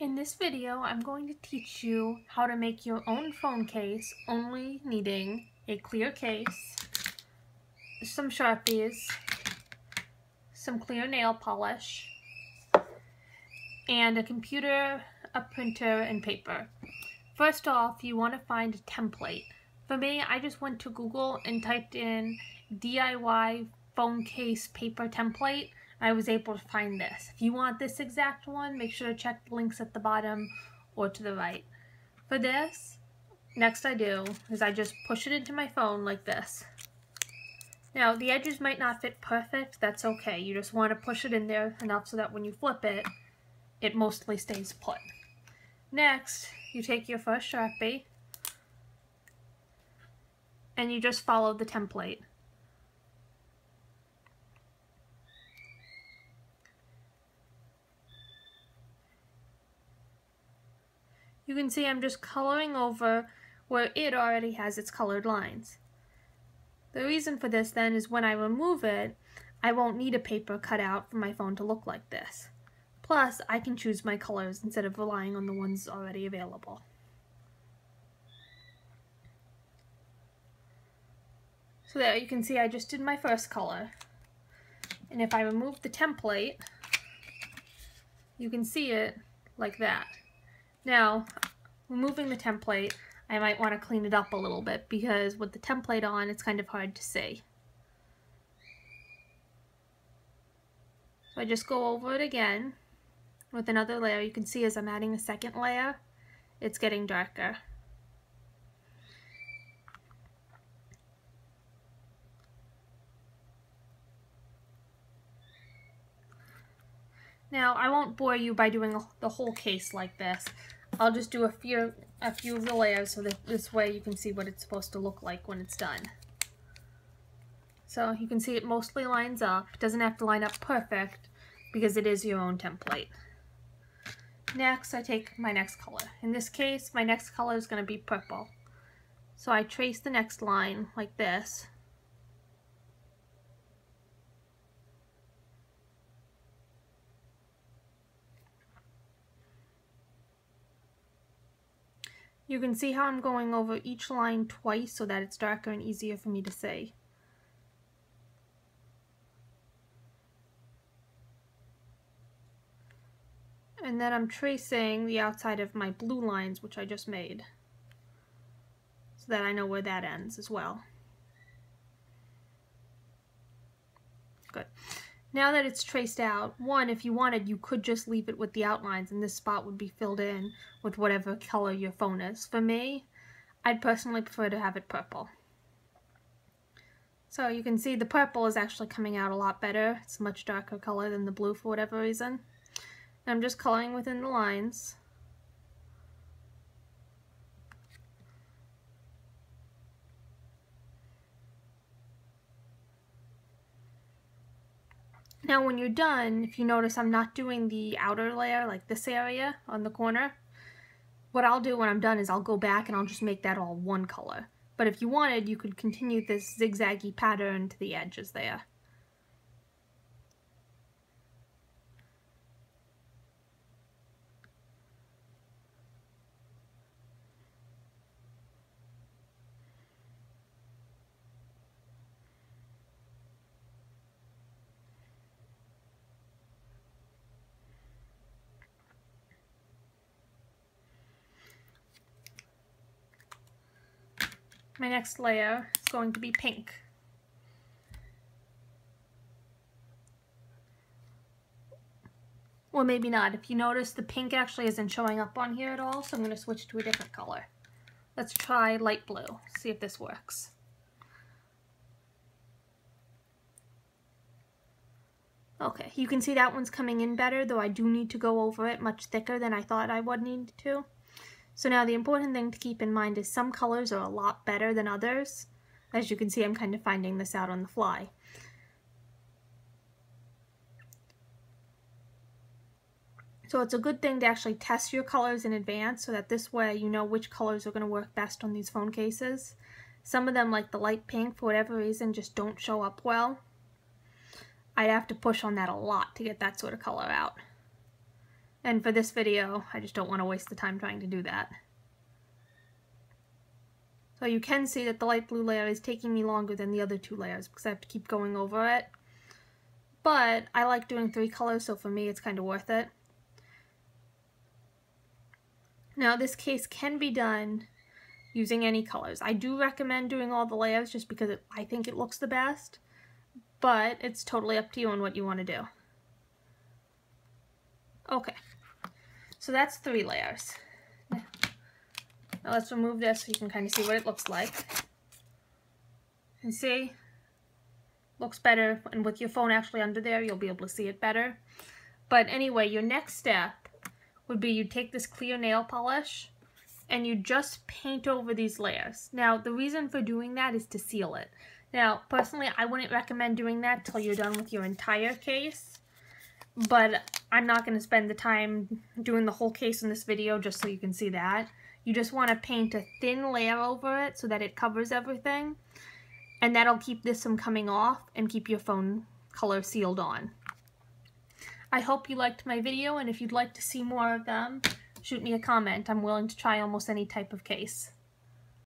In this video, I'm going to teach you how to make your own phone case, only needing a clear case, some Sharpies, some clear nail polish, and a computer, a printer, and paper. First off, you want to find a template. For me, I just went to Google and typed in DIY phone case paper template. I was able to find this. If you want this exact one, make sure to check the links at the bottom or to the right. For this, next I do is I just push it into my phone like this. Now, the edges might not fit perfect, that's okay. You just want to push it in there enough so that when you flip it, it mostly stays put. Next, you take your first Sharpie and you just follow the template. You can see I'm just coloring over where it already has its colored lines. The reason for this then is when I remove it, I won't need a paper cut out for my phone to look like this. Plus, I can choose my colors instead of relying on the ones already available. So there, you can see I just did my first color. And if I remove the template, you can see it like that. Now, removing the template, I might want to clean it up a little bit because with the template on, it's kind of hard to see. So I just go over it again with another layer. You can see as I'm adding a second layer, it's getting darker. Now, I won't bore you by doing the whole case like this. I'll just do a few of the layers so that this way you can see what it's supposed to look like when it's done. So you can see it mostly lines up. It doesn't have to line up perfect because it is your own template. Next, I take my next color. In this case, my next color is going to be purple. So I trace the next line like this. You can see how I'm going over each line twice so that it's darker and easier for me to see. And then I'm tracing the outside of my blue lines, which I just made, so that I know where that ends as well. Good. Now that it's traced out, if you wanted, you could just leave it with the outlines and this spot would be filled in with whatever color your phone is. For me, I'd personally prefer to have it purple. So you can see the purple is actually coming out a lot better. It's a much darker color than the blue for whatever reason. And I'm just coloring within the lines. Now when you're done, if you notice I'm not doing the outer layer, like this area on the corner, what I'll do when I'm done is I'll go back and I'll just make that all one color. But if you wanted, you could continue this zigzaggy pattern to the edges there. My next layer is going to be pink. Or maybe not. If you notice, the pink actually isn't showing up on here at all, so I'm going to switch to a different color. Let's try light blue, see if this works. Okay, you can see that one's coming in better, though I do need to go over it much thicker than I thought I would need to. So now the important thing to keep in mind is some colors are a lot better than others. As you can see, I'm kind of finding this out on the fly. So it's a good thing to actually test your colors in advance so that this way you know which colors are going to work best on these phone cases. Some of them, like the light pink, for whatever reason, just don't show up well. I'd have to push on that a lot to get that sort of color out. And for this video, I just don't want to waste the time trying to do that. So you can see that the light blue layer is taking me longer than the other 2 layers because I have to keep going over it. But I like doing 3 colors, so for me it's kind of worth it. Now this case can be done using any colors. I do recommend doing all the layers just because I think it looks the best, but it's totally up to you on what you want to do. Okay, so that's 3 layers. Now let's remove this so you can kind of see what it looks like. And see, looks better, and with your phone actually under there, you'll be able to see it better. But anyway, your next step would be you take this clear nail polish and you just paint over these layers. Now, the reason for doing that is to seal it. Now, personally, I wouldn't recommend doing that till you're done with your entire case, but I'm not going to spend the time doing the whole case in this video just so you can see that. You just want to paint a thin layer over it so that it covers everything, and that'll keep this from coming off and keep your phone color sealed on. I hope you liked my video, and if you'd like to see more of them, shoot me a comment. I'm willing to try almost any type of case.